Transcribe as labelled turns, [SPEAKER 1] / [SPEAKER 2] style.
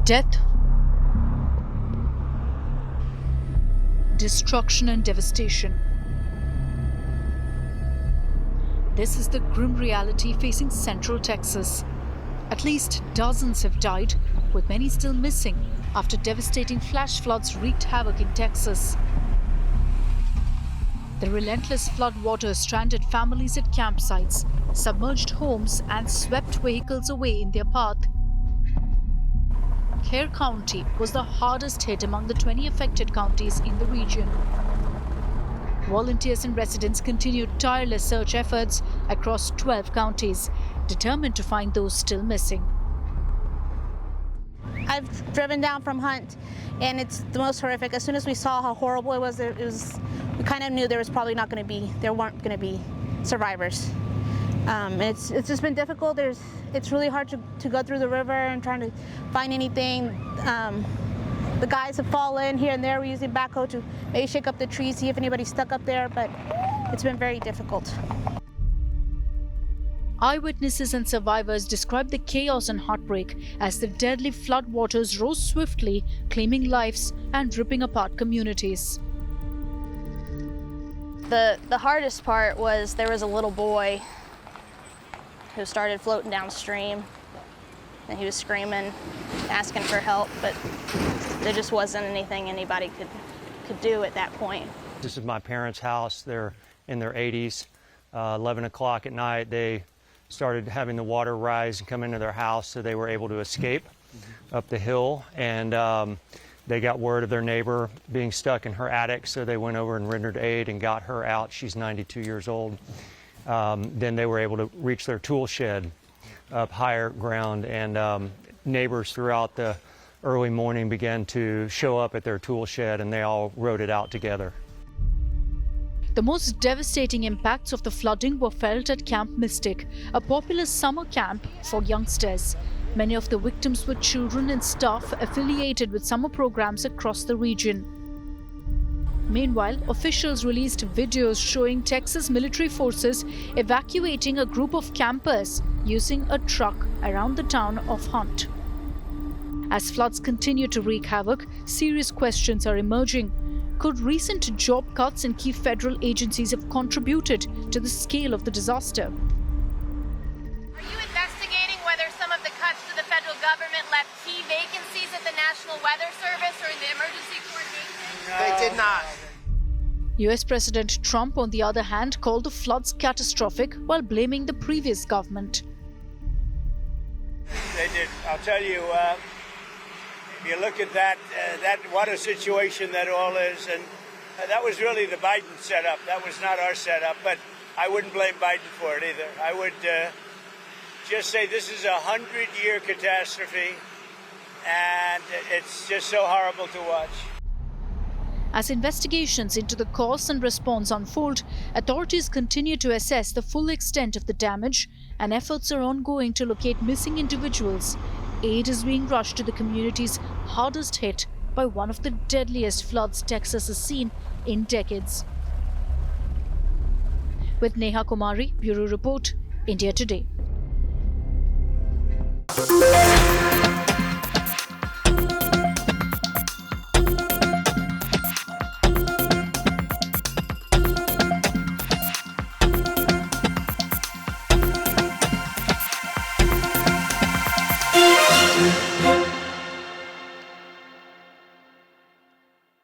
[SPEAKER 1] Death, destruction and devastation. This is the grim reality facing Central Texas. At least dozens have died, with many still missing after devastating flash floods wreaked havoc in Texas. The relentless floodwaters stranded families at campsites, submerged homes and swept vehicles away in their path. Kerr County was the hardest hit among the 20 affected counties in the region. Volunteers and residents continued tireless search efforts across 12 counties, determined to find those still missing.
[SPEAKER 2] I've driven down from Hunt, and it's the most horrific. As soon as we saw how horrible it was, we kind of knew there weren't going to be survivors. It's just been difficult. It's really hard to go through the river and trying to find anything. The guys have fallen here and there. We're using backhoe to maybe shake up the trees, see if anybody's stuck up there, but it's been very difficult.
[SPEAKER 1] Eyewitnesses and survivors described the chaos and heartbreak as the deadly floodwaters rose swiftly, claiming lives and ripping apart communities.
[SPEAKER 2] The hardest part was there was a little boy who started floating downstream, and he was screaming, asking for help, but there just wasn't anything anybody could do at that point.
[SPEAKER 3] This is my parents' house. They're in their 80s. 11 o'clock at night, they started having the water rise and come into their house, so they were able to escape up the hill. And they got word of their neighbor being stuck in her attic, so they went over and rendered aid and got her out. She's 92 years old. Then they were able to reach their tool shed up higher ground, and neighbors throughout the early morning began to show up at their tool shed, and they all rode it out together.
[SPEAKER 1] The most devastating impacts of the flooding were felt at Camp Mystic, a popular summer camp for youngsters. Many of the victims were children and staff affiliated with summer programs across the region. Meanwhile, officials released videos showing Texas military forces evacuating a group of campers using a truck around the town of Hunt. As floods continue to wreak havoc, serious questions are emerging. Could recent job cuts in key federal agencies have contributed to the scale of the disaster?
[SPEAKER 4] Are you investigating whether some of the cuts to the federal government left key vacancies at the National Weather Service or in the emergency coordination?
[SPEAKER 5] No. They did not.
[SPEAKER 1] US President Trump, on the other hand, called the floods catastrophic while blaming the previous government.
[SPEAKER 5] They did. I'll tell you, if you look at that what a situation that all is, and that was really the Biden setup. That was not our setup, but I wouldn't blame Biden for it either. I would just say this is a 100-year catastrophe, and it's just so horrible to watch.
[SPEAKER 1] As investigations into the cause and response unfold, authorities continue to assess the full extent of the damage, and efforts are ongoing to locate missing individuals. Aid is being rushed to the communities hardest hit by one of the deadliest floods Texas has seen in decades. With Neha Kumari, Bureau Report, India Today.